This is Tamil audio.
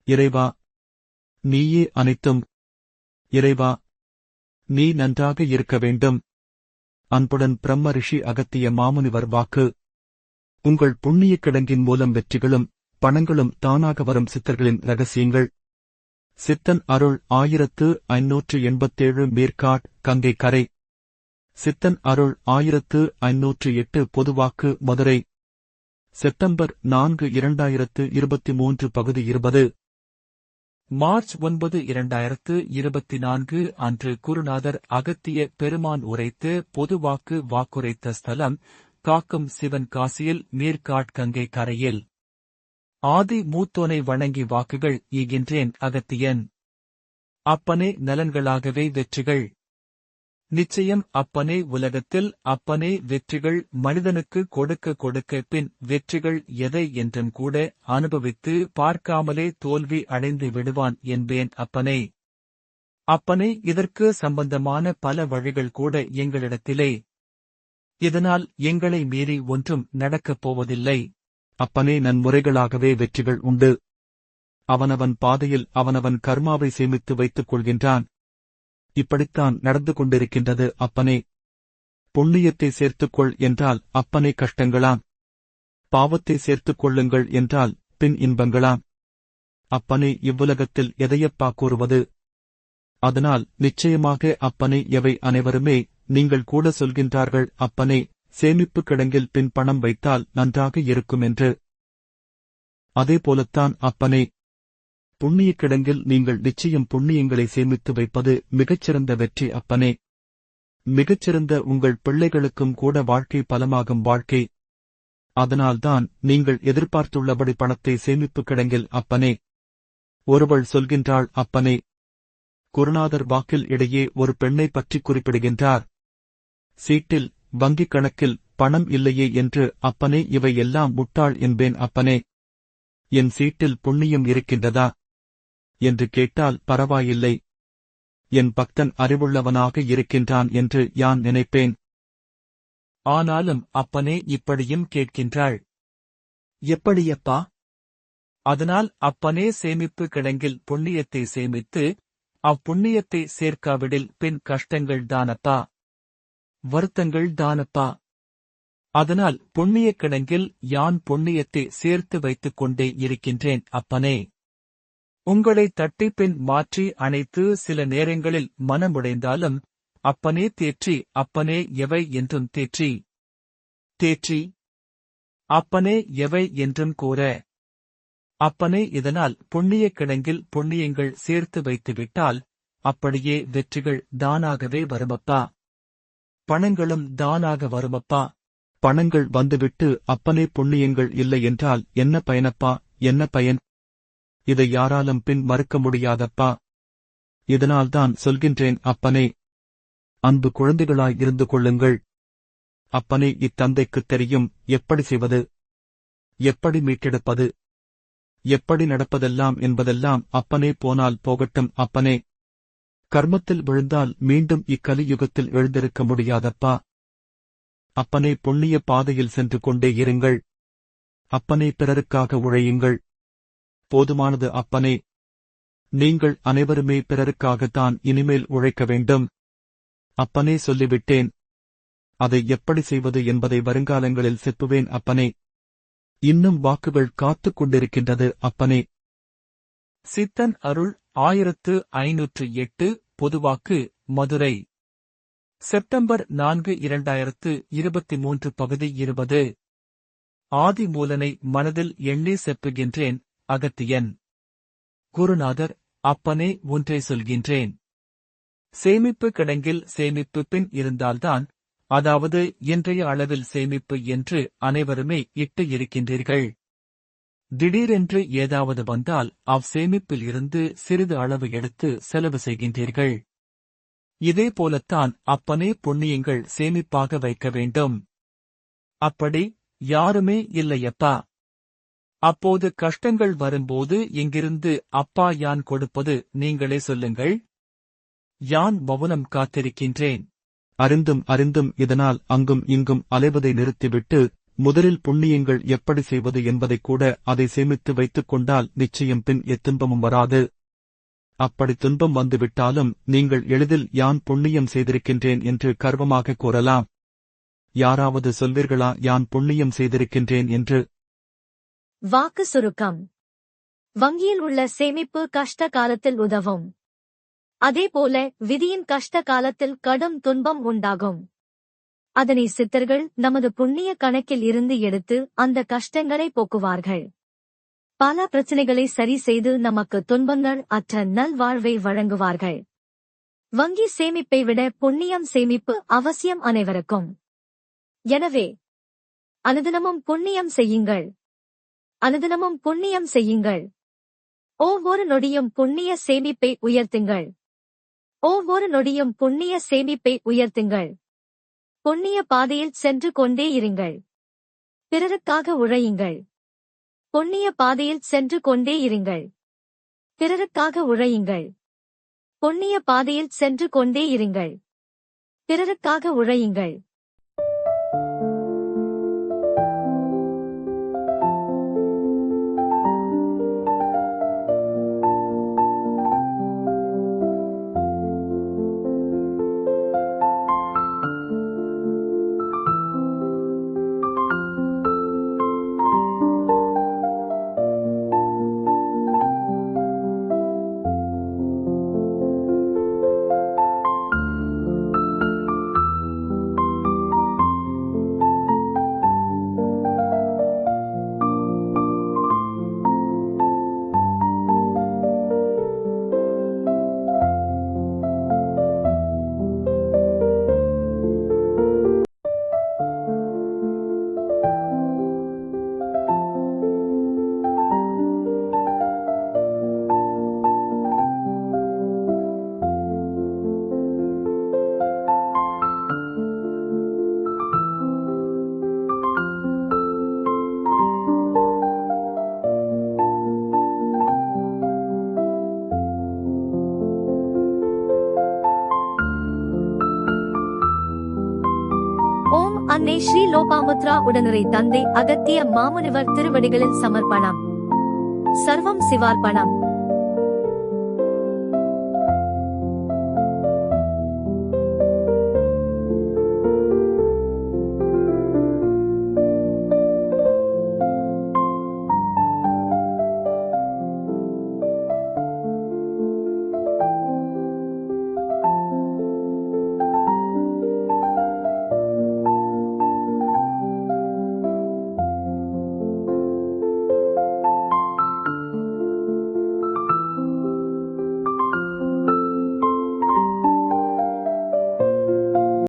இறைவா, நீயே அனைத்தும். இறைவா, நீ நன்றாக இருக்க வேண்டும். அன்புடன் பிரம்ம ரிஷி அகத்திய மாமுனிவர் வாக்கு. உங்கள் புண்ணிய கிடங்கின் மூலம் வெற்றிகளும் பணங்களும் தானாக வரும் சித்தர்களின் ரகசியங்கள். சித்தன் அருள் 1587 மேற்காட் கங்கை கரை. சித்தன் அருள் 1508 பொதுவாக்கு மதுரை. செப்டம்பர் 4 2023 பகுதி 20. மார்ச் 9 2024 அன்று குருநாதர் அகத்திய பெருமான் உரைத்து பொதுவாக்கு வாக்குரைத்த ஸ்தலம் காக்கும் சிவன் காசியில் மேற்காட் கங்கை கரையில். ஆதி மூத்தோனை வணங்கி வாக்குகள் ஈகின்றேன் அகத்தியன். அப்பனே நலன்களாகவே வெற்றிகள். நிச்சயம் அப்பனே உலகத்தில் அப்பனே வெற்றிகள் மனிதனுக்கு கொடுக்க கொடுக்க பின் வெற்றிகள் எதை என்றும் கூட அனுபவித்து பார்க்காமலே தோல்வி அடைந்து விடுவான் என்பேன் அப்பனே. அப்பனே இதற்கு சம்பந்தமான பல வழிகள் கூட எங்களிடத்திலே. இதனால் எங்களை மீறி ஒன்றும் நடக்கப் போவதில்லை. அப்பனே நன்முறைகளாகவே வெற்றிகள் உண்டு. அவனவன் பாதையில் அவனவன் கர்மாவை சேமித்து வைத்துக் கொள்கின்றான். இப்படித்தான் நடந்து கொண்டிருக்கின்றது அப்பனே. புண்ணியத்தை சேர்த்துக்கொள் என்றால் அப்பனே கஷ்டங்களாம். பாவத்தை சேர்த்துக் கொள்ளுங்கள் என்றால் பின் இன்பங்களாம். அப்பனே இவ்வுலகத்தில் எதையப்பா கூறுவது? அதனால் நிச்சயமாக அப்பனே எவை அனைவருமே நீங்கள் கூட சொல்கின்றார்கள் அப்பனே சேமிப்பு கிடங்கில் பின் பணம் வைத்தால் நன்றாக இருக்கும் என்று. அதேபோலத்தான் அப்பனே புண்ணிய கிடங்கில் நீங்கள் நிச்சயம் புண்ணியங்களை சேமித்து வைப்பது மிகச்சிறந்த வெற்றி அப்பனே. மிகச்சிறந்த உங்கள் பிள்ளைகளுக்கும் கூட வாழ்க்கை பலமாகும் வாழ்க்கை. அதனால்தான் நீங்கள் எதிர்பார்த்துள்ளபடி பணத்தை சேமிப்பு கிடங்கில் அப்பனே. ஒருவள் சொல்கின்றாள் அப்பனே. குருநாதர் வாக்கில் இடையே ஒரு பெண்ணை பற்றி குறிப்பிடுகின்றார். சீட்டில் வங்கிக் கணக்கில் பணம் இல்லையே என்று அப்பனே இவை எல்லாம் முட்டாள் என்பேன் அப்பனே. என் சீட்டில் புண்ணியம் இருக்கின்றதா என்று கேட்டால் பரவாயில்லை. என் பக்தன் அறிவுள்ளவனாக இருக்கின்றான் என்று யான் நினைப்பேன். ஆனாலும் அப்பனே இப்படியும் கேட்கின்றாள். எப்படியப்பா? அதனால் அப்பனே சேமிப்பு கிடங்கில் புண்ணியத்தை சேமித்து அப்புண்ணியத்தை சேர்க்காவிடில் பின் கஷ்டங்கள் தானப்பா, வருத்தங்கள் தானப்பா. அதனால் புண்ணிய கிடங்கில் யான் புண்ணியத்தை சேர்த்து வைத்துக் கொண்டே இருக்கின்றேன் அப்பனே. உங்களை தட்டிப்பின் மாற்றி அணைத்து சில நேரங்களில் மனமுடைந்தாலும் அப்பனே தேற்றி அப்பனே எவை என்றும் தேற்றி தேற்றி அப்பனே எவை என்றும் கூற அப்பனே. இதனால் புண்ணிய கிடங்கில் புண்ணியங்கள் சேர்த்து வைத்துவிட்டால் அப்படியே வெற்றிகள் தானாகவே வருமப்பா. பணங்களும் தானாக வருமப்பா. பணங்கள் வந்துவிட்டு அப்பனே புண்ணியங்கள் இல்லை என்றால் என்ன பயனப்பா, என்ன பயன்? இதை யாராலும் பின் மறுக்க முடியாதப்பா. இதனால்தான் சொல்கின்றேன் அப்பனே. அன்பு குழந்தைகளாய் இருந்து கொள்ளுங்கள் அப்பனே. இத்தந்தைக்குத் தெரியும் எப்படி செய்வது, எப்படி மீட்டெடுப்பது, எப்படி நடப்பதெல்லாம் என்பதெல்லாம் அப்பனே. போனால் போகட்டும் அப்பனே. கர்மத்தில் விழுந்தால் மீண்டும் இக்கலியுகத்தில் எழுந்திருக்க முடியாதப்பா. அப்பனே புண்ணிய பாதையில் சென்று கொண்டே இருங்கள் அப்பனே. பிறருக்காக உழையுங்கள். போதுமானது அப்பனே. நீங்கள் அனைவருமே பிறருக்காகத்தான் இனிமேல் உழைக்க வேண்டும் அப்பனே. சொல்லிவிட்டேன். அதை எப்படி செய்வது என்பதை வருங்காலங்களில் செப்புவேன் அப்பனே. இன்னும் வாக்குகள் காத்துக் கொண்டிருக்கின்றது அப்பனே. சித்தன் அருள் 1508 பொதுவாக்கு மதுரை. செப்டம்பர் 4 2023 பகுதி 20. ஆதிமூலனை மனதில் எண்ணி செப்புகின்றேன் அகத்தியன். குருநாதர் அப்பனே ஒன்றை சொல்கின்றேன். சேமிப்பு கிடங்கில் சேமிப்பு பின் இருந்தால்தான், அதாவது இன்றைய அளவில் சேமிப்பு என்று அனைவருமே இட்டு இருக்கின்றீர்கள். திடீரென்று ஏதாவது வந்தால் சேமிப்பில் இருந்து சிறிது அளவு எடுத்து செலவு செய்கின்றீர்கள். இதேபோலத்தான் அப்பனே புண்ணியங்கள் சேமிப்பாக வைக்க வேண்டும். அப்படி யாருமே இல்லையப்பா. அப்போது கஷ்டங்கள் வரும்போது இங்கிருந்து அப்பா யான் கொடுப்பது நீங்களே சொல்லுங்கள். யான் மௌனம் காத்திருக்கின்றேன். அறிந்தும் இதனால் அங்கும் இங்கும் அலைவதை நிறுத்திவிட்டு முதலில் புண்ணியங்கள் எப்படி செய்வது என்பதைக் கூட அதை சேமித்து வைத்துக் கொண்டால் நிச்சயம் பின் எத்துன்பமும் வராது. அப்படி துன்பம் வந்துவிட்டாலும் நீங்கள் எளிதில் யான் புண்ணியம் செய்திருக்கின்றேன் என்று கர்வமாக கூறலாம். யாராவது சொல்வீர்களா யான் புண்ணியம் செய்திருக்கின்றேன் என்று? வாக்கு சுருக்கம். வங்கியில் உள்ள சேமிப்பு கஷ்ட காலத்தில் உதவும். அதேபோல விதியின் கஷ்ட காலத்தில் கடும் துன்பம் உண்டாகும். அதனை சித்தர்கள் நமது புண்ணிய கணக்கில் இருந்து எடுத்து அந்த கஷ்டங்களை போக்குவார்கள். பல பிரச்சனைகளை சரி செய்து நமக்கு துன்பங்கள் அற்ற நல்வாழ்வை வழங்குவார்கள். வங்கி சேமிப்பை விட புண்ணியம் சேமிப்பு அவசியம் அனைவருக்கும். எனவே அனுதினமும் புண்ணியம் செய்யுங்கள். அனுதினமும் புண்ணியம் செய்யுங்கள். ஒவ்வொரு நொடியும் புண்ணிய சேமிப்பை உயர்த்துங்கள். ஒவ்வொரு நொடியும் புண்ணிய சேமிப்பை உயர்த்துங்கள். புண்ணிய பாதையில் சென்று கொண்டே இருங்கள். பிறருக்காக உழையுங்கள். புண்ணிய பாதையில் சென்று கொண்டே இருங்கள். பிறருக்காக உழையுங்கள். புண்ணிய பாதையில் சென்று கொண்டே இருங்கள். பிறருக்காக உழையுங்கள். அன்னை ஸ்ரீ லோபாமுத்ரா உடனுரை தந்தை அகத்திய மாமுனிவர் திருவடிகளில் சமர்ப்பணம். சர்வம் சிவார்ப்பணம்.